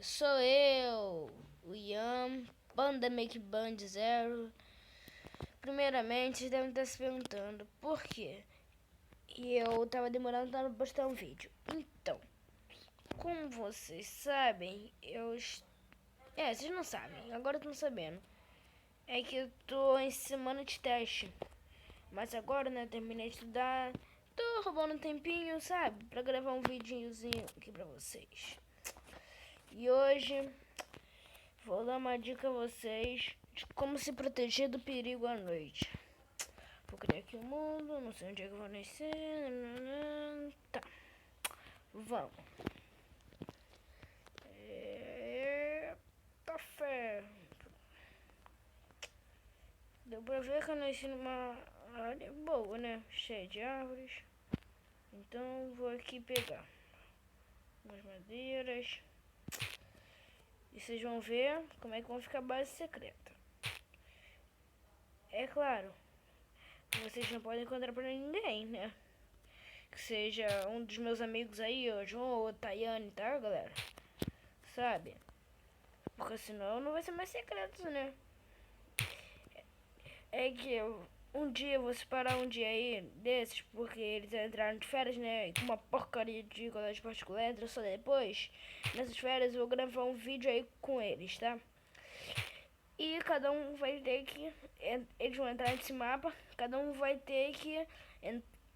sou eu, o Ian, Panda Make Band Zero. Primeiramente, vocês devem estar se perguntando por quê. E eu tava demorando para postar um vídeo. Então, como vocês sabem, vocês não sabem, agora estão sabendo. É que eu tô em semana de teste. Mas agora, né, terminei de estudar. Tô roubando um tempinho, sabe? Pra gravar um videozinho aqui pra vocês. E hoje vou dar uma dica a vocês de como se proteger do perigo à noite. Vou criar aqui o mundo, não sei onde é que eu vou nascer. Tá, vamos. Café. Deu pra ver que eu nasci numa área boa, né? Cheia de árvores. Então vou aqui pegar umas madeiras. E vocês vão ver como é que vai ficar a base secreta. É claro, vocês não podem encontrar pra ninguém, né? Que seja um dos meus amigos aí, o João ou o Tayane, tá, galera? Sabe? Porque senão não vai ser mais secreto, né? É que um dia eu vou separar um dia aí desses, porque eles entraram de férias, né? E com uma porcaria de colégio particular entra só depois. Nessas férias eu vou gravar um vídeo aí com eles, tá? E cada um vai ter que... Eles vão entrar nesse mapa. Cada um vai ter que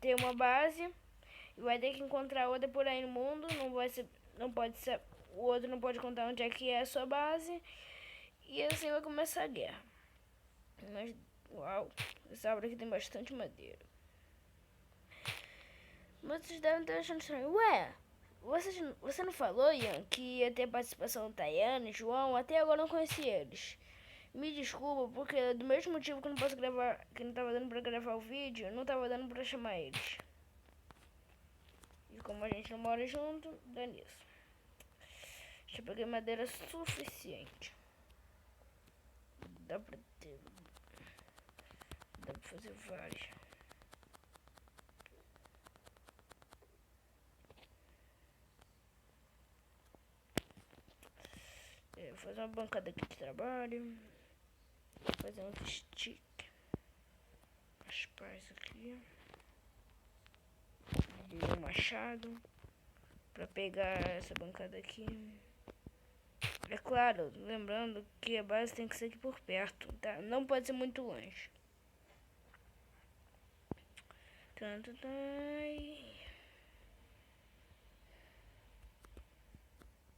ter uma base. E vai ter que encontrar outra por aí no mundo. Não pode ser... O outro não pode contar onde é que é a sua base. E assim vai começar a guerra. Mas, uau, essa árvore aqui tem bastante madeira. Mas vocês devem estar achando estranho. Ué, você não falou, Ian, que ia ter participação do Tayane, João? Até agora eu não conheci eles. Me desculpa, porque do mesmo motivo que eu não posso gravar, que não tava dando pra gravar o vídeo, não tava dando pra chamar eles. E como a gente não mora junto, dá nisso. Já peguei madeira suficiente. Dá pra fazer vários. Vou fazer uma bancada aqui de trabalho. Vou fazer um stick. As pás aqui. E um machado. Pra pegar essa bancada aqui. É claro, lembrando que a base tem que ser aqui por perto, tá? Não pode ser muito longe.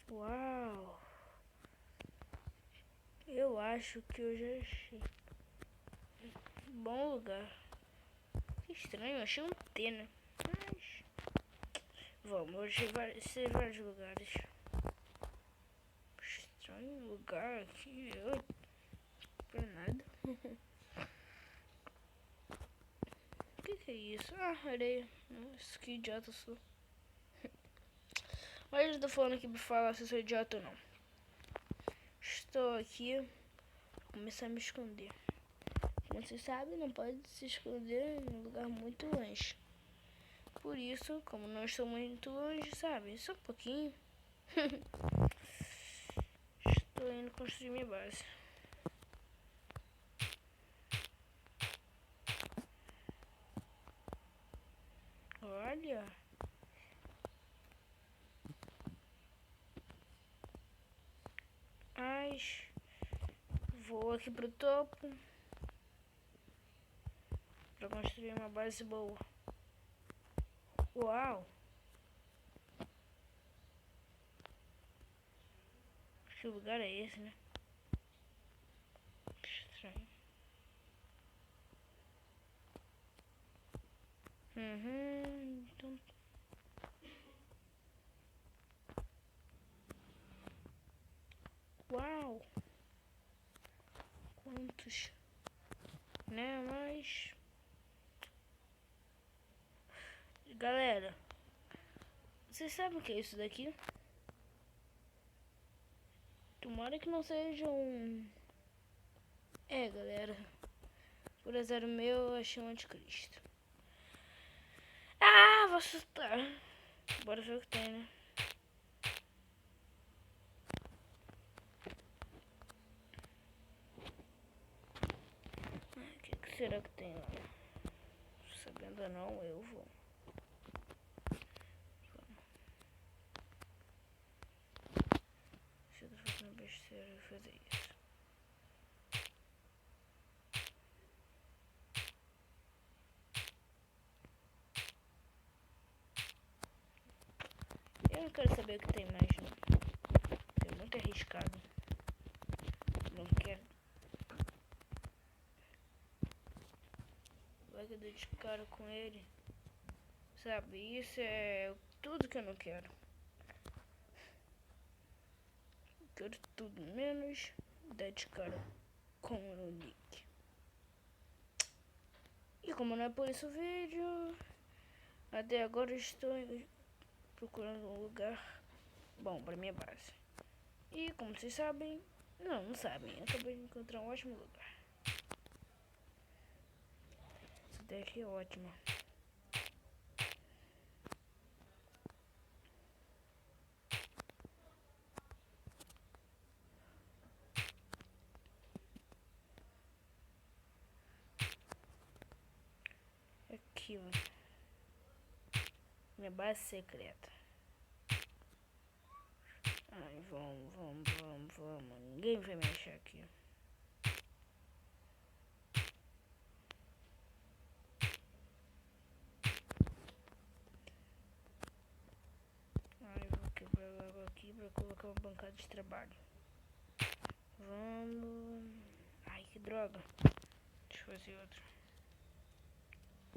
Uau! Eu acho que eu já achei. Bom lugar. Que estranho, achei um T, né? Mas... vamos, hoje vai ser vários lugares. Estranho lugar aqui. Pra nada. O que é isso? Ah, areia. Nossa, que idiota eu sou. Mas eu tô falando aqui pra falar se eu sou idiota ou não. Estou aqui. Vou começar a me esconder. Como vocês sabem, não pode se esconder em um lugar muito longe. Por isso, como não estou muito longe, sabe? Só um pouquinho. Estou indo construir minha base. Olha. Mas vou aqui pro topo para construir uma base boa. Uau! Que lugar é esse, né? Que estranho. Então... uau! Quantos? Né, mas... galera, vocês sabem o que é isso daqui? Tomara que não seja um... galera, por azar meu, eu achei um anticristo. Ah, vou assustar. Bora ver o que tem, né? será que tem lá? Sabendo não, eu vou. Se eu tô fazendo besteira, eu vou fazer isso. Eu não quero saber o que tem mais, não. É muito arriscado. Não quero. Vai que eu dou de cara com ele. Sabe, isso é tudo que eu não quero. Quero tudo menos dar de cara com o Nick. E como não é por isso o vídeo, até agora estou procurando um lugar bom para minha base. E como vocês sabem, não sabem, eu acabei de encontrar um ótimo lugar. Essa daqui é ótima. Aqui, ó. Minha base secreta. Ai, vamos. Ninguém vai me achar aqui. Ai, vou quebrar logo aqui pra colocar uma bancada de trabalho. Vamos. Ai, que droga. Deixa eu fazer outra.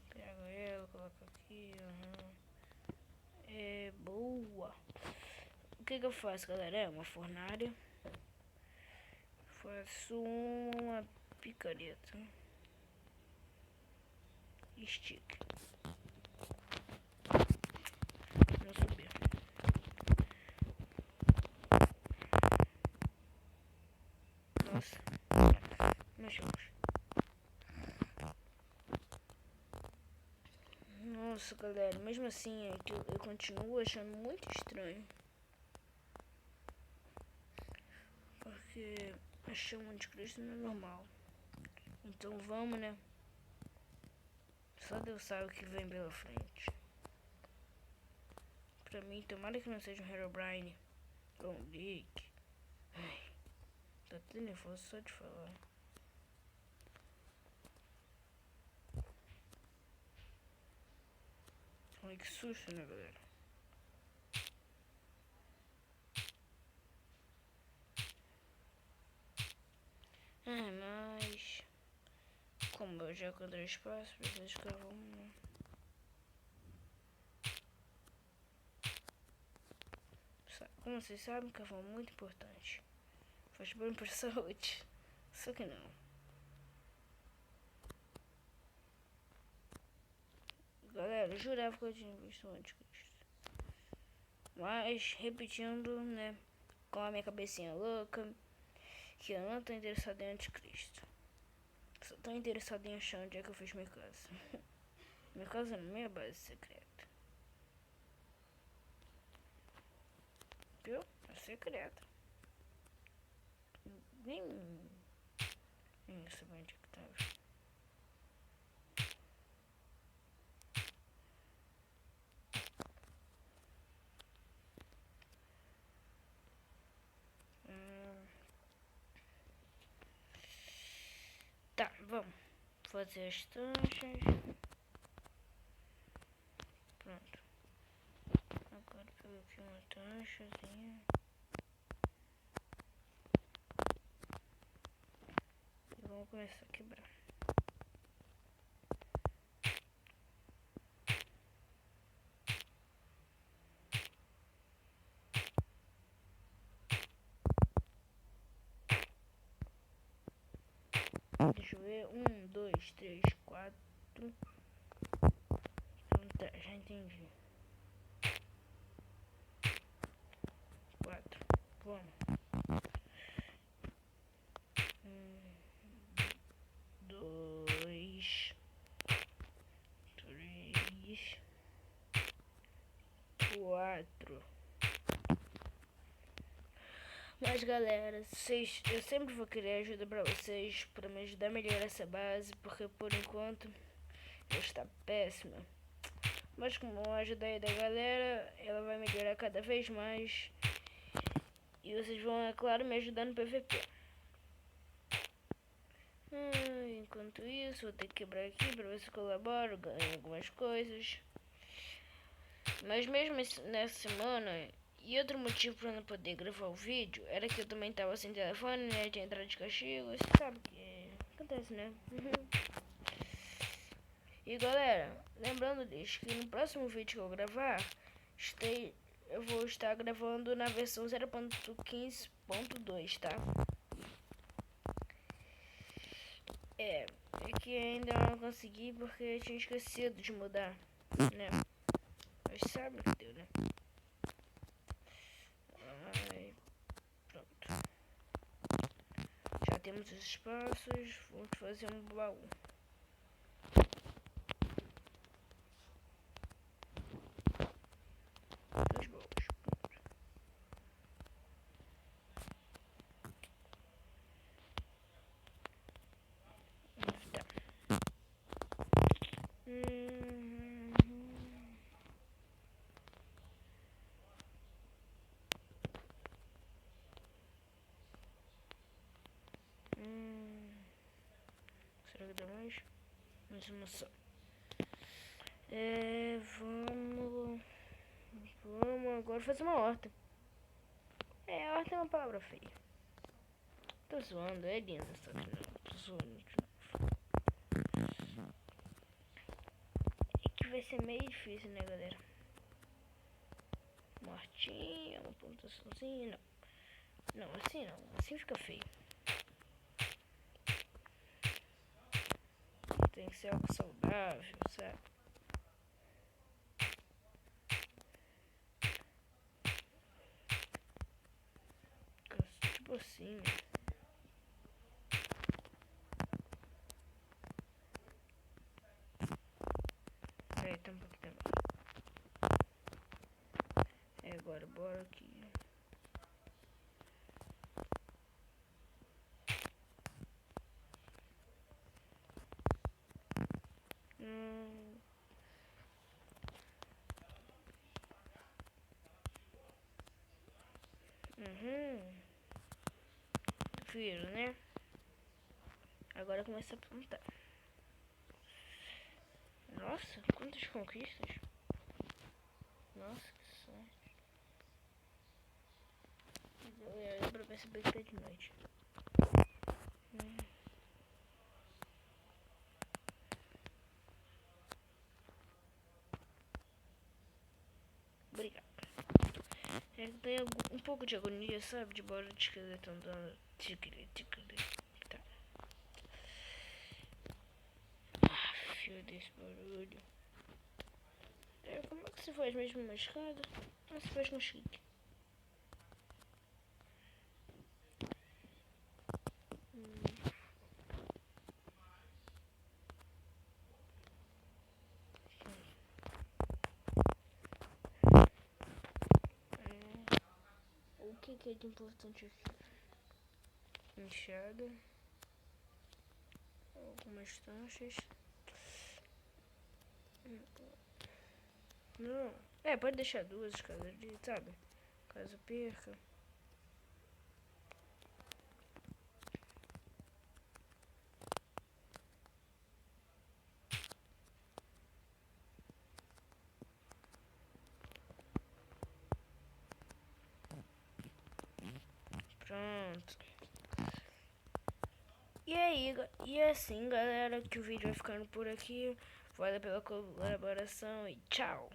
Pego ela, coloco aqui. É boa. O que eu faço, galera? É uma fornalha. Faço uma picareta. Estica. Não subir. Nossa. Meus jogos. Nossa, galera. Mesmo assim, é que eu continuo achando muito estranho. Porque achar um anticristo não é normal. Então vamos, né? Só Deus sabe o que vem pela frente. Pra mim, tomara que não seja um Herobrine ou um Dick. Ai, tô até nervoso só de falar. Ai, que susto, né, galera? Mas... como eu já encontrei espaço, preciso escrever um... Como vocês sabem, carvão é muito importante. Faz bem para a saúde. Só que não. Galera, eu jurava que eu tinha visto o anticristo. Mas, repetindo, né? Com a minha cabecinha louca, que eu não tô interessado em anticristo. Só tô interessado em achar onde é que eu fiz minha casa. Minha casa não é minha base secreta. Viu? É secreta. Nem sei onde é que tava. Tá, vamos fazer as tanchas. Pronto. Agora pego aqui uma tanchazinha. E vamos começar a quebrar. Deixa eu ver. 1, 2, 3, 4. Então tá, já entendi. 4. Vamos. 1, 2, 3, 4. Mas galera, eu sempre vou querer ajuda pra vocês, pra me ajudar a melhorar essa base, porque por enquanto ela está péssima. Mas com a ajuda aí da galera, ela vai melhorar cada vez mais. E vocês vão, é claro, me ajudar no PVP. Enquanto isso, vou ter que quebrar aqui pra ver se colaboro, ganho algumas coisas. Mas mesmo nessa semana, e outro motivo pra não poder gravar o vídeo, era que eu também tava sem telefone, né, tinha entrado de castigo, você sabe que acontece, né? E galera, lembrando disso, que no próximo vídeo que eu gravar, eu vou estar gravando na versão 0.15.2, tá? É que ainda não consegui porque eu tinha esquecido de mudar, né? Mas sabe o que deu, né? Ai, pronto. Já temos os espaços, vamos fazer um baú. Dois baús, pronto. Tá. Será que dá mais? Mais uma só. Vamos agora fazer uma horta. Horta é uma palavra feia. Tô zoando, é linda, só que não. Tô zoando. É que vai ser meio difícil, né, galera? Uma hortinha, uma plantaçãozinha, não. Não, assim não. Assim fica feio. Tem que ser algo saudável, sabe? Tipo assim. Peraí, tá um pouquinho também. Agora bora aqui. Viram, né? Agora começa a plantar. Nossa, quantas conquistas. Nossa, que sorte. Eu pra perceber que tá de noite. Obrigado. É que tem um pouco de agonia, sabe? De bora de esqueleto andando. Tá. Fio desse barulho. Como é que se faz mesmo uma escada? Se faz com chique. O que é de importante aqui? Enxada. Algumas tanchas. Não. Pode deixar duas caso de, sabe? Caso perca. Pronto. E assim, galera, que o vídeo vai ficando por aqui. Valeu pela colaboração e tchau.